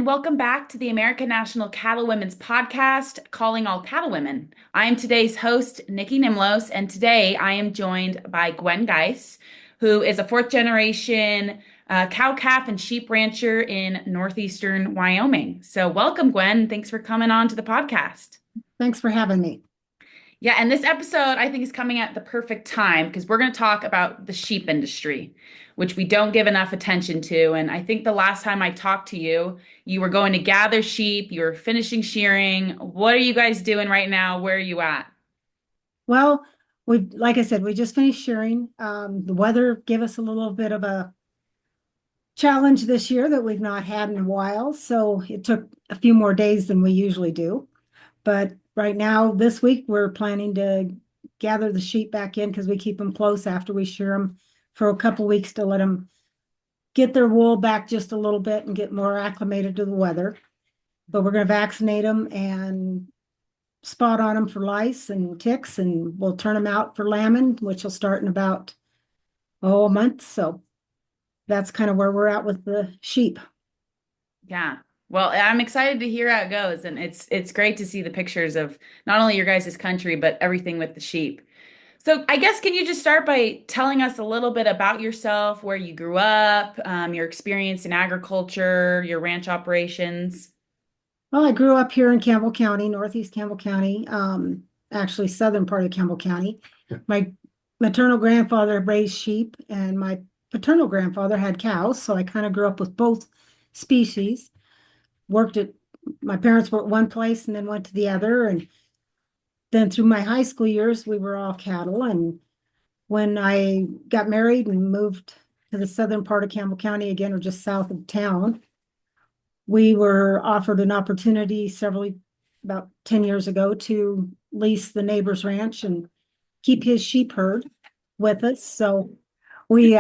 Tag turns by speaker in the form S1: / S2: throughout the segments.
S1: and welcome back to the American National Cattle Women's Podcast, Calling All Cattle Women. I am today's host, Nikki Nimlos, and today I am joined by Gwen Geis, who is a fourth generation cow, calf, and sheep rancher in northeastern Wyoming. So, welcome, Gwen. Thanks for coming on to the podcast.
S2: Thanks for having me.
S1: Yeah, and this episode I think is coming at the perfect time because we're going to talk about the sheep industry, which we don't give enough attention to. And I think the last time I talked to you, you were going to gather sheep, you were finishing shearing. What are you guys doing right now? Where are you at?
S2: Well, like I said, we just finished shearing. The weather gave us a little bit of a challenge this year that we've not had in a while. So it took a few more days than we usually do. But right now, this week, we're planning to gather the sheep back in because we keep them close after we shear them for a couple weeks to let them get their wool back just a little bit and get more acclimated to the weather. But we're going to vaccinate them and spot on them for lice and ticks, and we'll turn them out for lambing, which will start in about a month. So that's kind of where we're at with the sheep.
S1: Yeah. Well, I'm excited to hear how it goes, and it's great to see the pictures of not only your guys' country, but everything with the sheep. So I guess can you just start by telling us a little bit about yourself, where you grew up, your experience in agriculture, your ranch operations?
S2: Well, I grew up here in Campbell County, Northeast Campbell County, actually southern part of Campbell County. My maternal grandfather raised sheep, and my paternal grandfather had cows, so I kind of grew up with both species. Worked at My parents were at one place and then went to the other, and then through my high school years, we were all cattle. And when I got married and moved to the southern part of Campbell County again, or just south of town, we were offered an opportunity about 10 years ago to lease the neighbor's ranch and keep his sheep herd with us. So we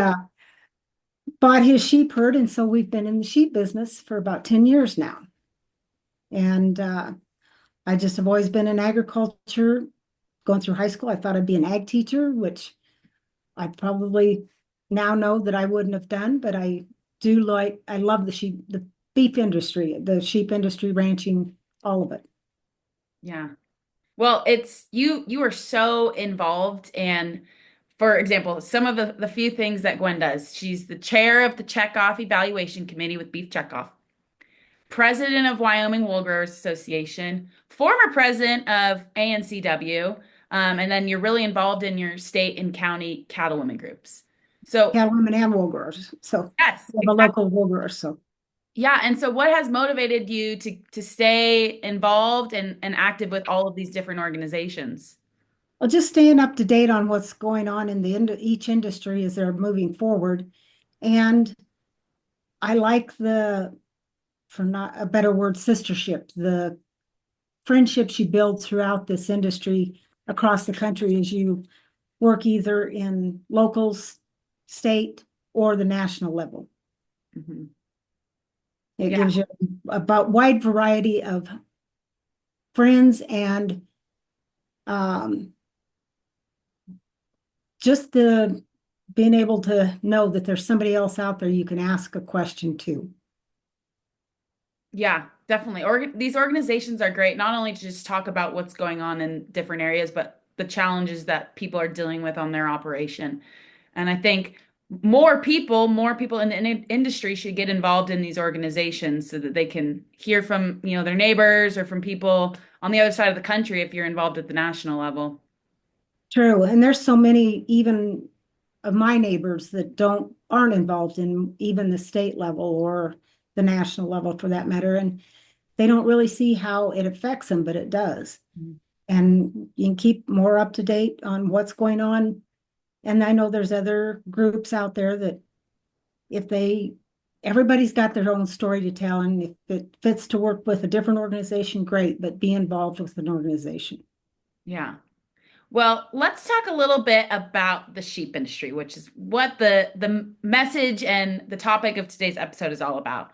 S2: bought his sheep herd, and so we've been in the sheep business for about 10 years now. And I just have always been in agriculture. Going through high school, I thought I'd be an ag teacher, which I probably now know that I wouldn't have done, but I love the beef industry, the sheep industry, ranching, all of it.
S1: Yeah. Well, it's you are so involved, and for example, some of the few things that Gwen does, she's the chair of the Checkoff Evaluation Committee with Beef Checkoff, president of Wyoming Wool Growers Association, former president of ANCW, and then you're really involved in your state and county cattlewomen groups. So,
S2: Cattlemen and wool growers. So
S1: yes,
S2: we have a
S1: exactly.
S2: local wool grower. So
S1: Yeah, and so what has motivated you to stay involved and active with all of these different organizations?
S2: well, just staying up to date on what's going on in each industry as they're moving forward. And I like for not a better word, sistership, the friendships you build throughout this industry across the country as you work either in locals, state, or the national level.
S1: Mhm.
S2: It
S1: Yeah,
S2: gives you about wide variety of friends and um, just the being able to know that there's somebody else out there you can ask a question to.
S1: yeah, definitely. These organizations are great, not only to just talk about what's going on in different areas, but the challenges that people are dealing with on their operation. And I think more people in the industry should get involved in these organizations so that they can hear from, their neighbors or from people on the other side of the country if you're involved at the national level.
S2: True. And there's so many even of my neighbors that aren't involved in even the state level or the national level for that matter. And they don't really see how it affects them, but it does. And you can keep more up to date on what's going on. And I know there's other groups out there that if they everybody's got their own story to tell, and if it fits to work with a different organization, great, but be involved with an organization.
S1: Yeah. Well, let's talk a little bit about the sheep industry, which is what the message and the topic of today's episode is all about.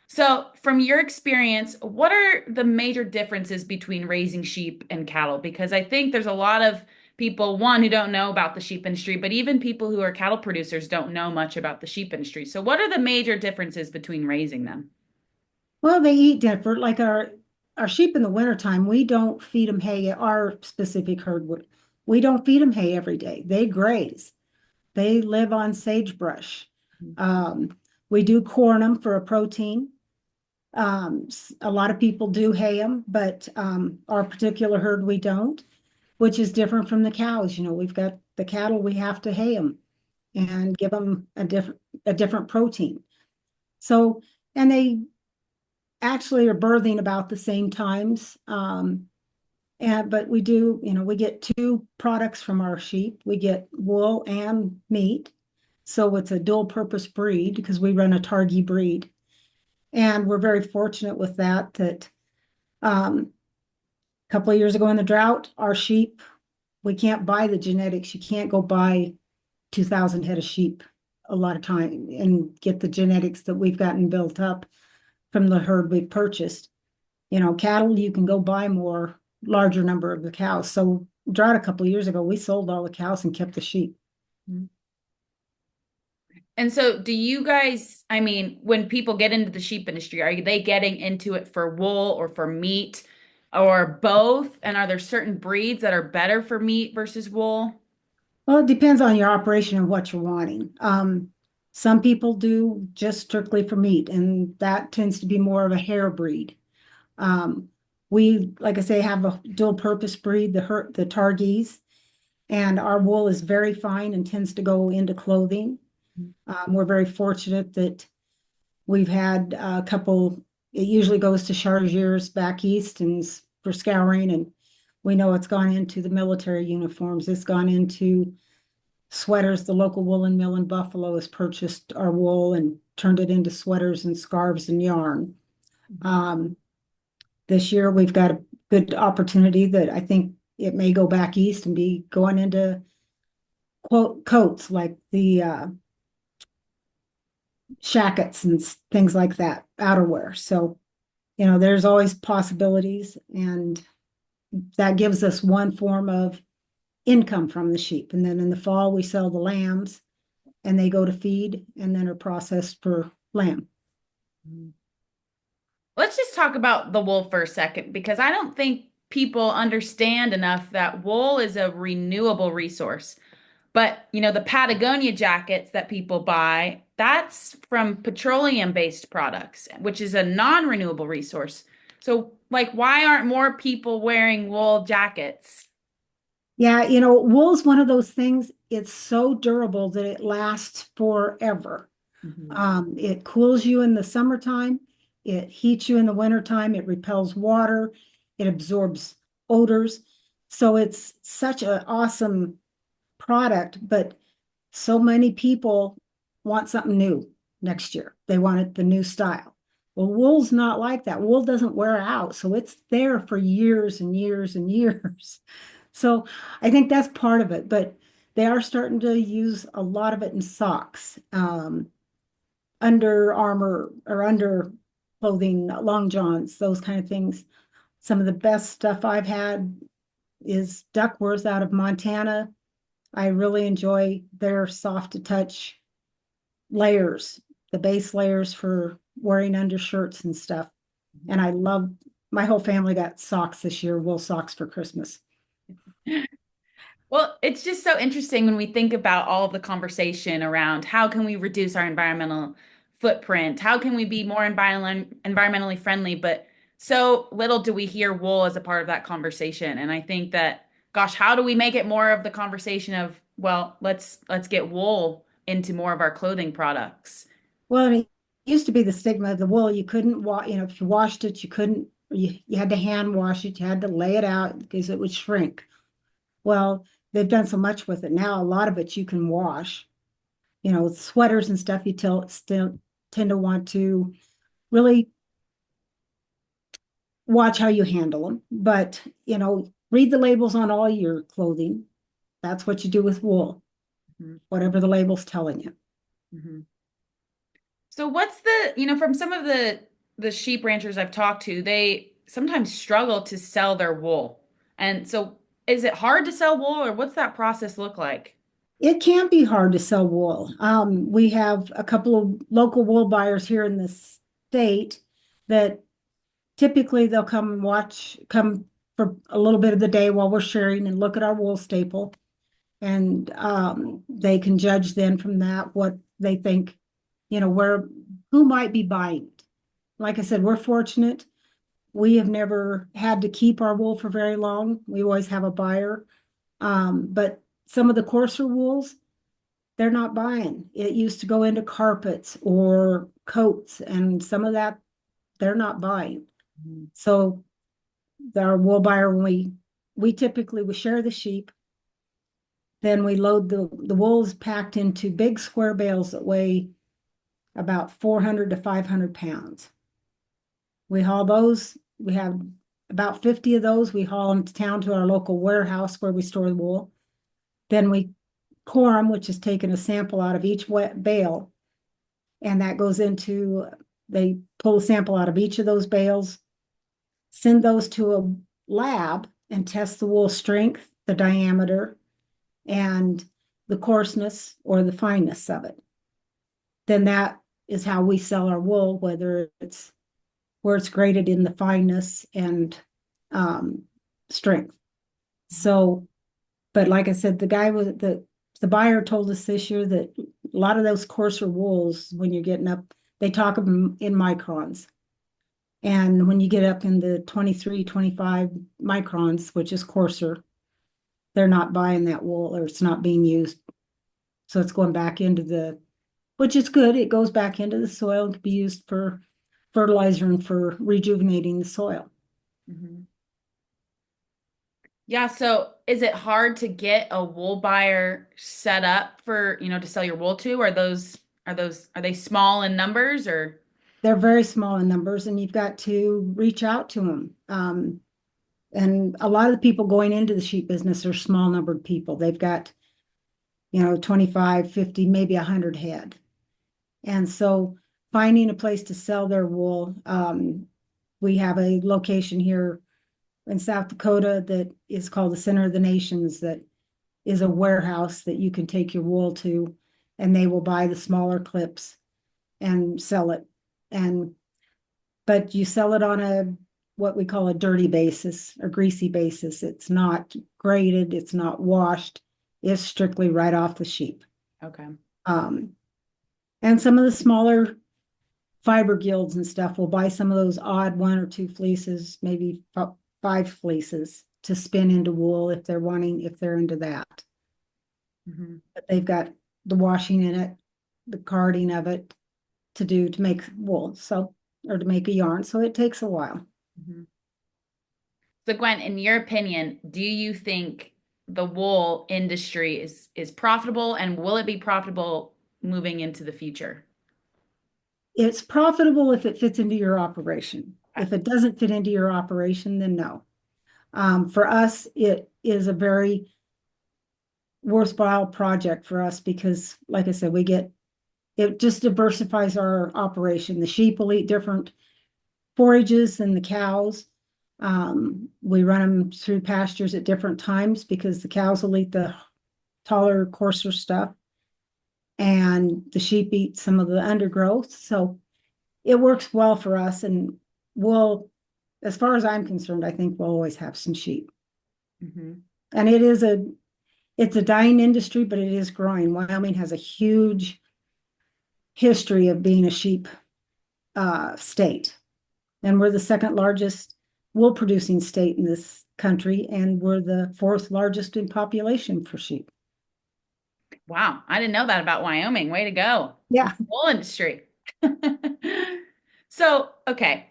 S1: So, from your experience, what are the major differences between raising sheep and cattle? Because I think there's a lot of people, one, who don't know about the sheep industry, but even people who are cattle producers don't know much about the sheep industry. So, what are the major differences between raising them?
S2: Well, they eat different. Like our sheep in the wintertime, we don't feed them hay. Our specific herd would. We don't feed them hay every day. They graze. They live on sagebrush. Um, we do corn them for a protein. A lot of people do hay them, but our particular herd we don't, which is different from the cows. We've got the cattle, we have to hay them and give them a different protein. So, and they actually are birthing about the same times. But we do, we get two products from our sheep. We get wool and meat. So it's a dual purpose breed because we run a Targhee breed. And we're very fortunate with that a couple of years ago in the drought, our sheep, we can't buy the genetics. You can't go buy 2,000 head of sheep a lot of time and get the genetics that we've gotten built up from the herd we purchased. Cattle, you can go buy more, larger number of the cows. So drought a couple of years ago, we sold all the cows and kept the sheep.
S1: And so do you guys, I mean, when people get into the sheep industry, are they getting into it for wool or for meat or both? And are there certain breeds that are better for meat versus wool?
S2: Well, it depends on your operation and what you're wanting. Some people do just strictly for meat, and that tends to be more of a hair breed. We, like I say, have a dual purpose breed, the Targhees, and our wool is very fine and tends to go into clothing. We're very fortunate that we've had a couple, it usually goes to chargeurs back east and for scouring, and we know it's gone into the military uniforms. It's gone into sweaters. The local woolen mill in Buffalo has purchased our wool and turned it into sweaters and scarves and yarn. This year we've got a good opportunity that I think it may go back east and be going into quote coats like the shackets and things like that, outerwear. So, there's always possibilities, and that gives us one form of income from the sheep. And then in the fall, we sell the lambs and they go to feed and then are processed for lamb.
S1: Let's just talk about the wool for a second because I don't think people understand enough that wool is a renewable resource. But, the Patagonia jackets that people buy, that's from petroleum-based products, which is a non-renewable resource. So, like, why aren't more people wearing wool jackets?
S2: Yeah, wool's one of those things, it's so durable that it lasts forever.
S1: Mhm.
S2: It cools you in the summertime, it heats you in the wintertime, it repels water, it absorbs odors. So it's such an awesome product, but so many people want something new next year. They want it the new style. Well, wool's not like that. Wool doesn't wear out, so it's there for years and years and years. So I think that's part of it, but they are starting to use a lot of it in socks, Under Armour or under clothing, long johns, those kind of things. Some of the best stuff I've had is Duckworth out of Montana. I really enjoy their soft to touch layers, the base layers for wearing undershirts and stuff. And I love, my whole family got socks this year, wool socks for Christmas.
S1: Well, it's just so interesting when we think about all of the conversation around how can we reduce our environmental footprint? How can we be more environmentally friendly? But so little do we hear wool as a part of that conversation. And I think that, gosh, how do we make it more of the conversation of, well, let's get wool into more of our clothing products.
S2: Well, it used to be the stigma of the wool. You couldn't if you washed it, you couldn't, you had to hand wash it, you had to lay it out because it would shrink. Well, they've done so much with it now. A lot of it you can wash. Sweaters and stuff, still tend to want to really watch how you handle them. But, read the labels on all your clothing. That's what you do with wool,
S1: Mhm.
S2: whatever the label's telling you.
S1: Mhm. So what's from some of the sheep ranchers I've talked to, they sometimes struggle to sell their wool. And so is it hard to sell wool or what's that process look like?
S2: It can be hard to sell wool. We have a couple of local wool buyers here in the state that typically they'll come and come for a little bit of the day while we're sharing and look at our wool staple. And they can judge then from that what they think, who might be buying it. Like I said, we're fortunate. We have never had to keep our wool for very long. We always have a buyer. But some of the coarser wools, they're not buying. It used to go into carpets or coats, and some of that they're not buying.
S1: Mhm.
S2: So our wool buyer, when we typically we share the sheep, then we load the wool is packed into big square bales that weigh about 400 to 500 pounds. We haul those. We have about 50 of those. We haul them to town to our local warehouse where we store the wool. Then we core them, which is taking a sample out of each wet bale. And that goes into, they pull a sample out of each of those bales, send those to a lab and test the wool strength, the diameter, and the coarseness or the fineness of it. Then that is how we sell our wool, whether it's where it's graded in the fineness and strength. So, but like I said, the guy with the buyer told us this year that a lot of those coarser wools, when you're getting up, they talk of them in microns. And when you get up in the 23, 25 microns, which is coarser, they're not buying that wool or it's not being used. So it's going back into which is good. It goes back into the soil and can be used for fertilizer and for rejuvenating the soil.
S1: Mhm. Yeah, so is it hard to get a wool buyer set up for, to sell your wool to? Are they small in numbers or?
S2: They're very small in numbers and you've got to reach out to them. And a lot of the people going into the sheep business are small numbered people. They've got, 25, 50, maybe 100 head. And so finding a place to sell their wool, we have a location here in South Dakota that is called the Center of the Nations, that is a warehouse that you can take your wool to, and they will buy the smaller clips and sell it. But you sell it on what we call a dirty basis, a greasy basis. It's not graded, it's not washed, it's strictly right off the sheep.
S1: Okay.
S2: Um, and some of the smaller fiber guilds and stuff will buy some of those odd one or two fleeces, maybe five fleeces to spin into wool if they're into that.
S1: Mhm.
S2: But they've got the washing in it, the carding of it to make wool, or to make a yarn. So it takes a while.
S1: Mhm. So Gwen, in your opinion, do you think the wool industry is profitable and will it be profitable moving into the future?
S2: It's profitable if it fits into your operation.
S1: Okay.
S2: If it doesn't fit into your operation, then no. For us, it is a very worthwhile project for us because, like I said, it just diversifies our operation. The sheep will eat different forages than the cows. We run them through pastures at different times because the cows will eat the taller, coarser stuff, and the sheep eat some of the undergrowth. So it works well for us, and as far as I'm concerned, I think we'll always have some sheep.
S1: Mhm.
S2: And it's a dying industry, but it is growing. Wyoming has a huge history of being a sheep state. And we're the second largest wool producing state in this country, and we're the fourth largest in population for sheep.
S1: Wow, I didn't know that about Wyoming. Way to go.
S2: Yeah.
S1: Wool industry. So, okay.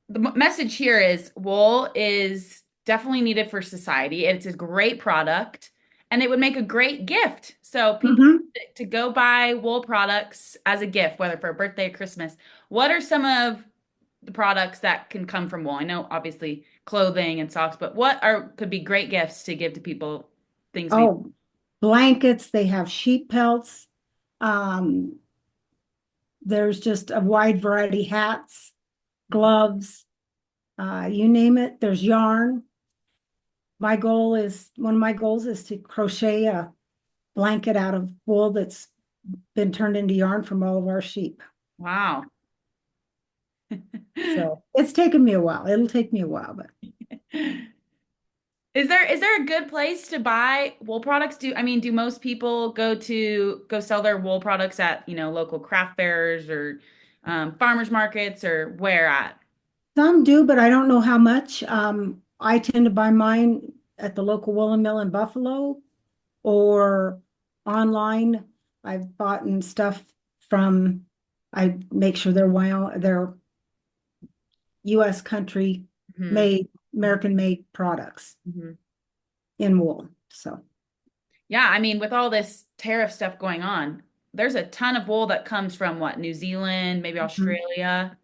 S1: The message here is wool is definitely needed for society. It's a great product and it would make a great gift. So, people
S2: Hmm.
S1: to go buy wool products as a gift, whether for a birthday or Christmas. What are some of the products that can come from wool? I know obviously clothing and socks, but what are could be great gifts to give to people, things we.
S2: Oh, blankets, they have sheep pelts. Um, there's just a wide variety hats, gloves, you name it. There's yarn. One of my goals is to crochet a blanket out of wool that's been turned into yarn from all of our sheep.
S1: Wow.
S2: So it's taken me a while. It'll take me a while, but
S1: Is there a good place to buy wool products? Do most people go sell their wool products at, local craft fairs or farmers markets or where at?
S2: some do, but I don't know how much. I tend to buy mine at the local woolen mill in Buffalo or online. I've bought and stuff from, I make sure they're US country
S1: Hmm.
S2: made, American made products
S1: Hmm.
S2: in wool. So,
S1: Yeah, with all this tariff stuff going on, there's a ton of wool that comes from what, New Zealand, maybe
S2: mhm.
S1: Australia.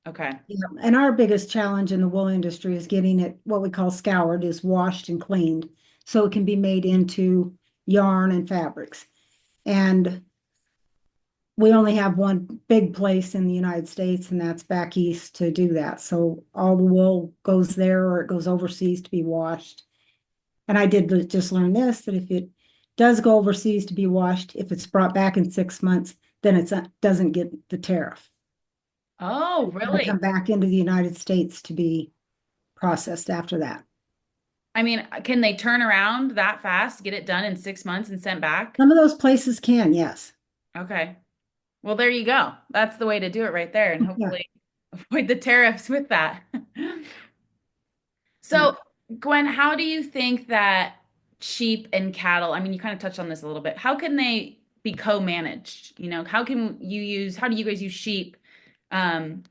S1: Okay.
S2: Yeah. And our biggest challenge in the wool industry is getting it, what we call scoured, is washed and cleaned so it can be made into yarn and fabrics. And we only have one big place in the United States, and that's back east to do that. So all the wool goes there or it goes overseas to be washed. And I did just learn this, that if it does go overseas to be washed, if it's brought back in 6 months, then it doesn't get the tariff.
S1: Oh,
S2: It's got to come
S1: really?
S2: back into the United States to be processed after that.
S1: Can they turn around that fast, get it done in 6 months and sent back?
S2: Some of those places can, yes.
S1: Okay. Well, there you go. That's the way to do it right there, and
S2: Yeah,
S1: hopefully avoid the tariffs with that.
S2: yeah.
S1: So, Gwen, how do you think that sheep and cattle, you kind of touched on this a little bit. How can they be co-managed? How do you guys use sheep um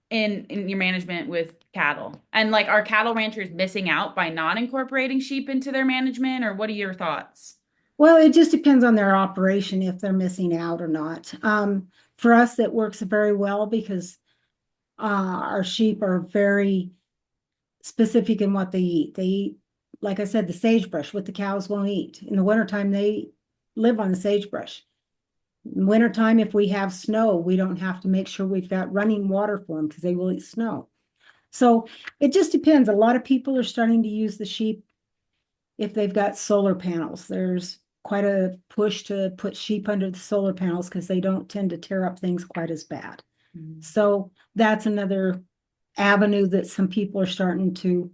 S1: in your management with cattle? And like, are cattle ranchers missing out by not incorporating sheep into their management, or what are your thoughts?
S2: Well, it just depends on their operation if they're missing out or not. For us, it works very well because our sheep are very specific in what they eat. They eat, like I said, the sagebrush, what the cows won't eat. In the wintertime, they live on the sagebrush. In wintertime, if we have snow, we don't have to make sure we've got running water for them because they will eat snow. So it just depends. A lot of people are starting to use the sheep if they've got solar panels. There's quite a push to put sheep under the solar panels because they don't tend to tear up things quite as bad.
S1: Mhm.
S2: So that's another avenue that some people are starting to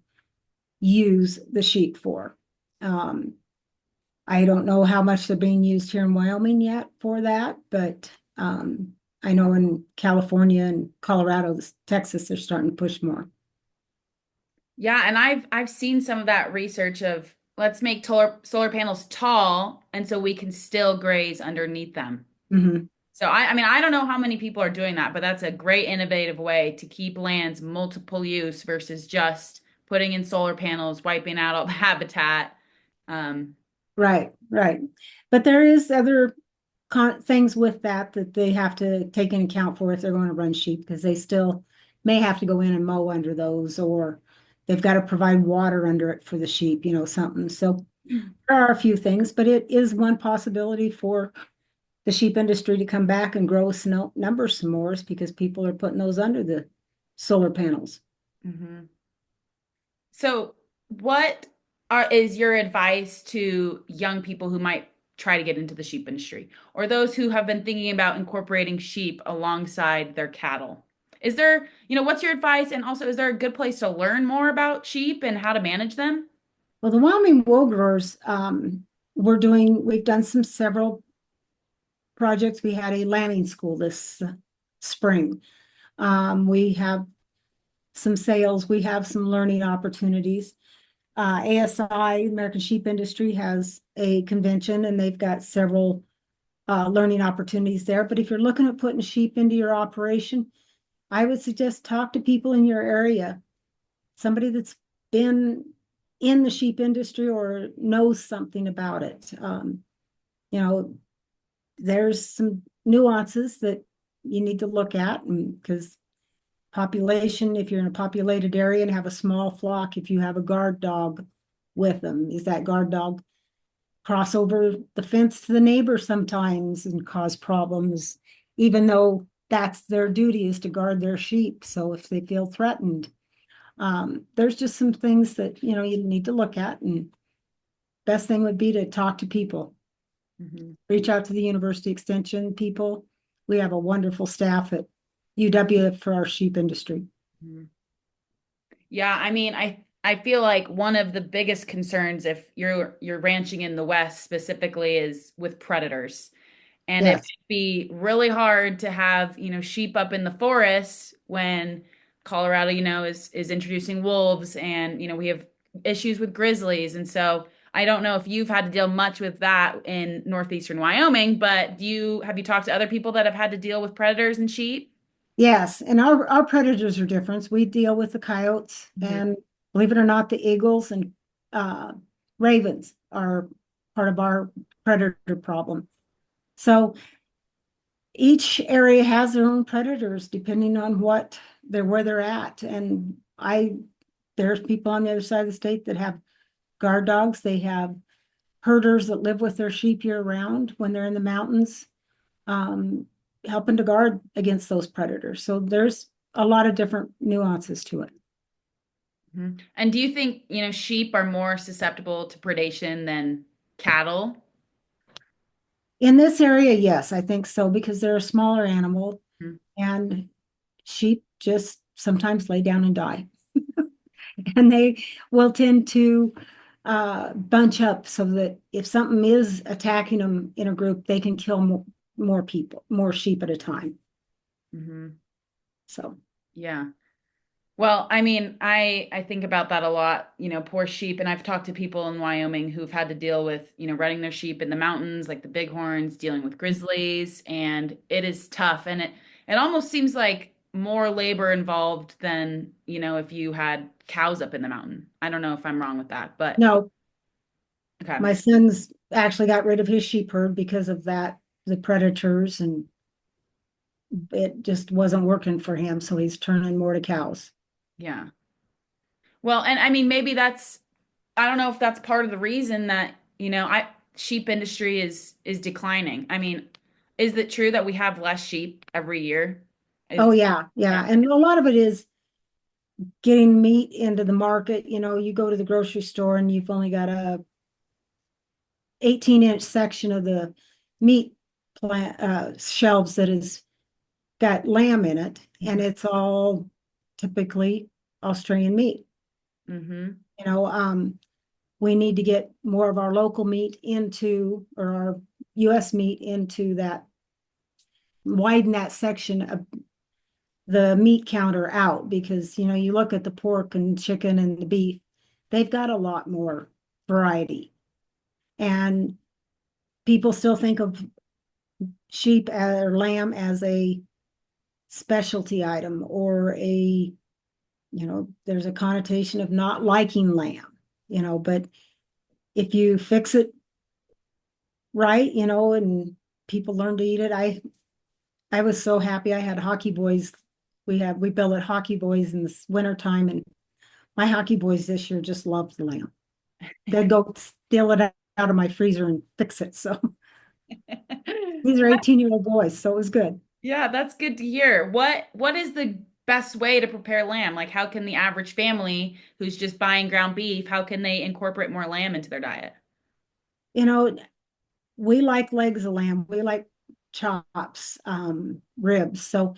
S2: use the sheep for. Um, I don't know how much they're being used here in Wyoming yet for that, but I know in California and Colorado, Texas, they're starting to push more.
S1: Yeah, and I've seen some of that research of let's make solar panels tall and so we can still graze underneath them.
S2: Mhm.
S1: So I don't know how many people are doing that, but that's a great innovative way to keep lands multiple use versus just putting in solar panels, wiping out all the habitat. Um,
S2: Right, right. But there is other things with that that they have to take into account for if they're going to run sheep, because they still may have to go in and mow under those, or they've got to provide water under it for the sheep, something. So there are a few things, but it is one possibility for the sheep industry to come back and grow snow numbers some more is because people are putting those under the solar panels.
S1: mhm. So, what is your advice to young people who might try to get into the sheep industry or those who have been thinking about incorporating sheep alongside their cattle? What's your advice? And also, is there a good place to learn more about sheep and how to manage them?
S2: Well, the Wyoming Wool Growers, we've done several projects. We had a lambing school this spring. We have some sales, we have some learning opportunities. ASI, American Sheep Industry, has a convention and they've got several learning opportunities there. But if you're looking at putting sheep into your operation, I would suggest talk to people in your area, somebody that's been in the sheep industry or knows something about it. You know, there's some nuances that you need to look at, and because population, if you're in a populated area and have a small flock, if you have a guard dog with them, is that guard dog cross over the fence to the neighbor sometimes and cause problems, even though that's their duty is to guard their sheep. So if they feel threatened, there's just some things that you need to look at, and best thing would be to talk to people,
S1: Mhm.
S2: reach out to the university extension people. We have a wonderful staff at UW for our sheep industry.
S1: Mhm. Yeah, I mean, I feel like one of the biggest concerns if you're ranching in the West specifically is with predators. And it
S2: Yes.
S1: would be really hard to have, sheep up in the forest when Colorado, is introducing wolves and, we have issues with grizzlies. And so I don't know if you've had to deal much with that in northeastern Wyoming, but have you talked to other people that have had to deal with predators and sheep?
S2: Yes, and our predators are different. We deal with the coyotes,
S1: Mhm.
S2: and believe it or not, the eagles and uh, ravens are part of our predator problem. So each area has their own predators depending on where they're at. And there's people on the other side of the state that have guard dogs. They have herders that live with their sheep year round when they're in the mountains, um, helping to guard against those predators. So there's a lot of different nuances to it.
S1: Mhm. And do you think, sheep are more susceptible to predation than cattle?
S2: In this area, yes, I think so, because they're a smaller animal
S1: Mhm.
S2: and sheep just sometimes lay down and die. And they will tend to bunch up so that if something is attacking them in a group, they can kill more people, more sheep at a time.
S1: Mhm.
S2: So,
S1: Yeah. Well, I mean, I think about that a lot, poor sheep. And I've talked to people in Wyoming who've had to deal with, running their sheep in the mountains, like the bighorns, dealing with grizzlies, and it is tough. And it almost seems like more labor involved than, if you had cows up in the mountain. I don't know if I'm wrong with that, but
S2: no,
S1: okay.
S2: my son's actually got rid of his sheep herd because of that, the predators, and it just wasn't working for him. So he's turning more to cows.
S1: Yeah. Well, and I mean, maybe I don't know if that's part of the reason that, I sheep industry is declining. I mean, is it true that we have less sheep every year?
S2: Oh,
S1: Is
S2: yeah.
S1: yeah.
S2: Yeah. And a lot of it is getting meat into the market. You go to the grocery store and you've only got a 18-inch section of the meat plant shelves that has got lamb in it, and it's all typically Australian meat.
S1: Mm-hmm.
S2: You know, we need to get more of our local meat into, or our US meat into that, widen that section of the meat counter out, because you look at the pork and chicken and the beef, they've got a lot more variety. And people still think of sheep or lamb as a specialty item, or there's a connotation of not liking lamb, but if you fix it right, and people learn to eat it. I was so happy. I had hockey boys. We built at Hockey Boys in the winter time, and my hockey boys this year just loved the lamb. They'd go steal it out of my freezer and fix it. So these are 18-year-old boys, so it was good.
S1: Yeah, that's good to hear. What is the best way to prepare lamb? Like how can the average family who's just buying ground beef, how can they incorporate more lamb into their diet?
S2: You know, we like legs of lamb. We like chops, ribs. So,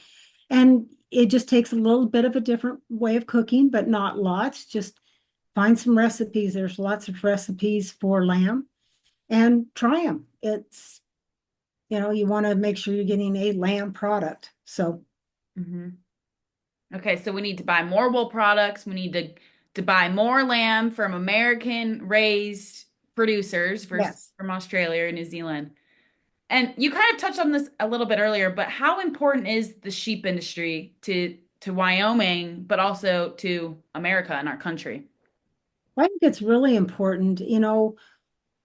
S2: and it just takes a little bit of a different way of cooking, but not lots. Just find some recipes. There's lots of recipes for lamb, and try them. You want to make sure you're getting a lamb product. So,
S1: Hmm. Okay, so we need to buy more wool products. We need to buy more lamb from American raised producers versus
S2: yes.
S1: from Australia or New Zealand. And you kind of touched on this a little bit earlier, but how important is the sheep industry to Wyoming, but also to America and our country?
S2: I think it's really important.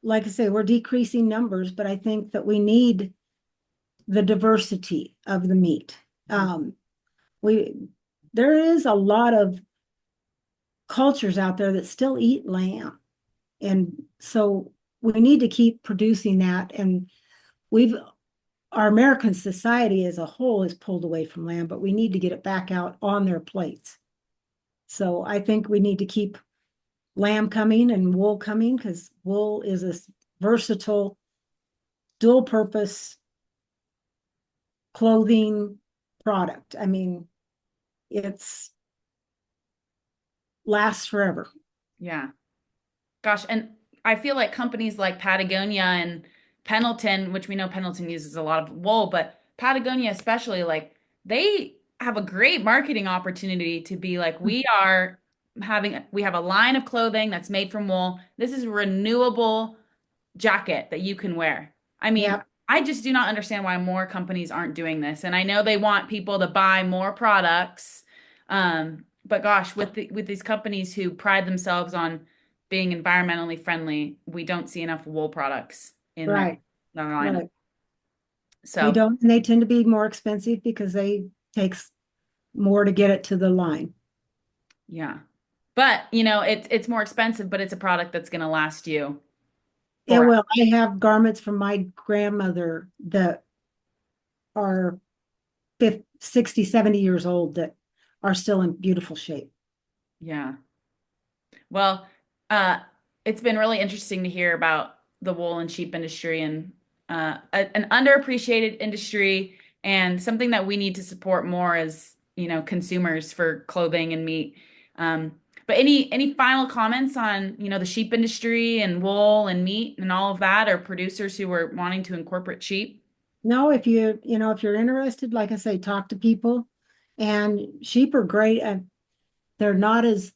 S2: Like I say, we're decreasing numbers, but I think that we need the diversity of the meat.
S1: Mhm.
S2: We There is a lot of cultures out there that still eat lamb, and so we need to keep producing that. And we've our American society as a whole is pulled away from lamb, but we need to get it back out on their plates. So I think we need to keep lamb coming and wool coming, because wool is a versatile, dual purpose clothing product. I mean, it's lasts forever.
S1: Yeah. Gosh, and I feel like companies like Patagonia and Pendleton, which we know Pendleton uses a lot of wool, but Patagonia especially, like they have a great marketing opportunity to be like, we have a line of clothing that's made from wool. This is renewable jacket that you can wear. I mean,
S2: Yeah,
S1: I just do not understand why more companies aren't doing this. And I know they want people to buy more products. But gosh, with these companies who pride themselves on being environmentally friendly, we don't see enough wool products in
S2: right,
S1: their line.
S2: right. We
S1: So,
S2: don't, and they tend to be more expensive because they takes more to get it to the line.
S1: yeah. But, it's more expensive, but it's a product that's going to last you
S2: Yeah,
S1: for
S2: well, I have garments from my grandmother that are 50, 60, 70 years old that are still in beautiful shape.
S1: yeah. Well, uh, it's been really interesting to hear about the wool and sheep industry and an underappreciated industry and something that we need to support more as, consumers for clothing and meat. But any final comments on, the sheep industry and wool and meat and all of that, or producers who are wanting to incorporate sheep?
S2: No, if if you're interested, like I say, talk to people. And sheep are great. And they're not as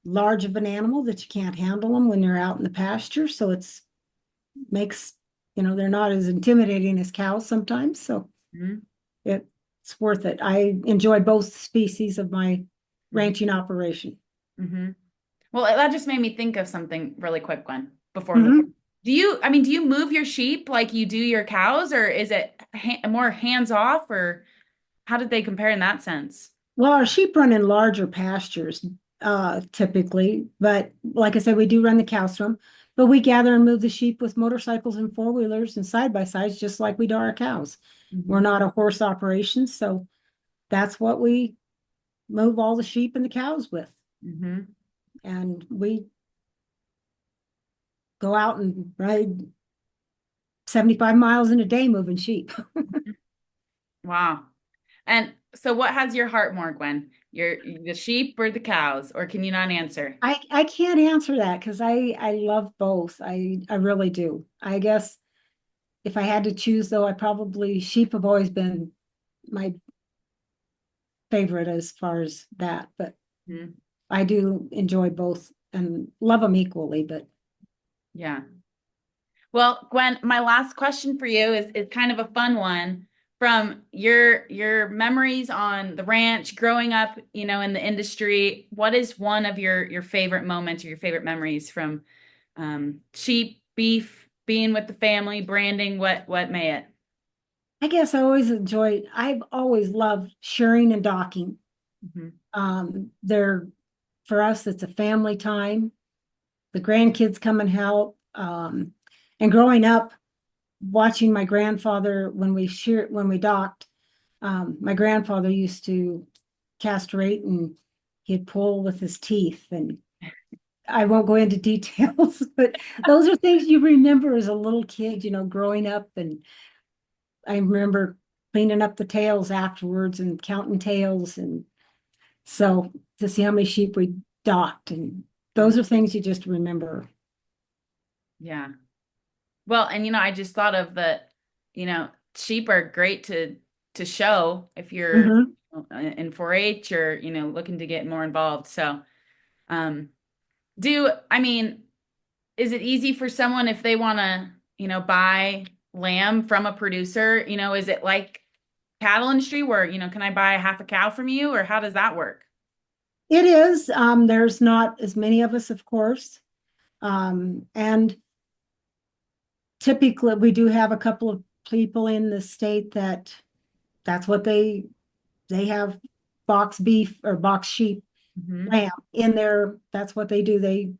S2: large of an animal that you can't handle them when they're out in the pasture. So it's makes, they're not as intimidating as cows sometimes. So
S1: Mhm.
S2: it's worth it. I enjoy both species of my
S1: Mhm.
S2: ranching operation.
S1: Mhm. Well, that just made me think of something really quick, Gwen, before we move on.
S2: Mhm.
S1: Do you move your sheep like you do your cows, or is it more hands off, or how did they compare in that sense?
S2: Well, our sheep run in larger pastures, typically, but like I said, we do run the cows from, but we gather and move the sheep with motorcycles and four-wheelers and side-by-sides, just like we do our cows. We're
S1: Hmm.
S2: not a horse operation, so that's what we move all the sheep and the cows with.
S1: Hmm.
S2: And we go out and ride 75 miles in a day moving sheep.
S1: Wow. And so what has your heart more, Gwen? The sheep or the cows, or can you not answer?
S2: I can't answer that because I love both. I really do. I guess if I had to choose though, I probably sheep have always been my favorite as far as that, but
S1: Mhm.
S2: I do enjoy both and love them equally, but
S1: Yeah. Well, Gwen, my last question for you is kind of a fun one. From your memories on the ranch, growing up, in the industry, what is one of your favorite moments or your favorite memories from sheep, beef, being with the family, branding, what may it?
S2: I guess I've always loved shearing and docking.
S1: Hmm.
S2: They're for us, it's a family time. The grandkids come and help. And growing up, watching my grandfather when we docked, my grandfather used to castrate and he'd pull with his teeth. And I won't go into details, but those are things you remember as a little kid, growing up. And I remember cleaning up the tails afterwards and counting tails. And so to see how many sheep we docked, and those are things you just remember.
S1: Yeah. Well, and I just thought of you know, sheep are great to show if you're
S2: Mhm.
S1: in 4-H or, looking to get more involved. So, um, I mean, is it easy for someone if they want to, buy lamb from a producer? Is it like cattle industry where, can I buy half a cow from you, or how does that work?
S2: It is. There's not as many of us, of course. And typically we do have a couple of people in the state that's what they have box beef or box sheep
S1: Hmm.
S2: lamb in there. That's what they do.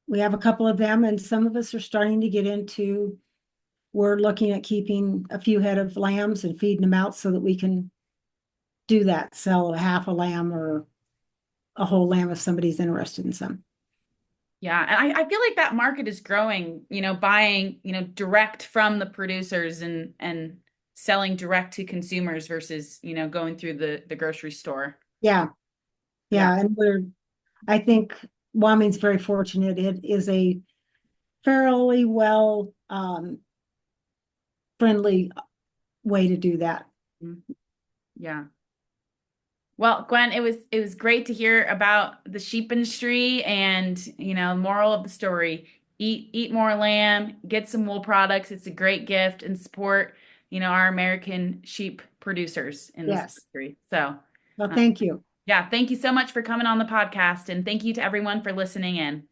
S2: We have a couple of them, and some of us are starting to get into, we're looking at keeping a few head of lambs and feeding them out so that we can do that, sell a half a lamb or a whole lamb if somebody's interested in some.
S1: Yeah, and I feel like that market is growing, buying, direct from the producers and selling direct to consumers versus, going through the grocery store.
S2: Yeah,
S1: Yeah.
S2: yeah, and I think Wyoming's very fortunate. It is a fairly well friendly way to do that.
S1: Mhm. Yeah. Well, Gwen, it was great to hear about the sheep industry and, moral of the story. Eat more lamb, get some wool products. It's a great gift and support, our American sheep producers in this
S2: Yes.
S1: country. So,
S2: Well,
S1: uh,
S2: thank you.
S1: yeah, thank you so much for coming on the podcast and thank you to everyone for listening in.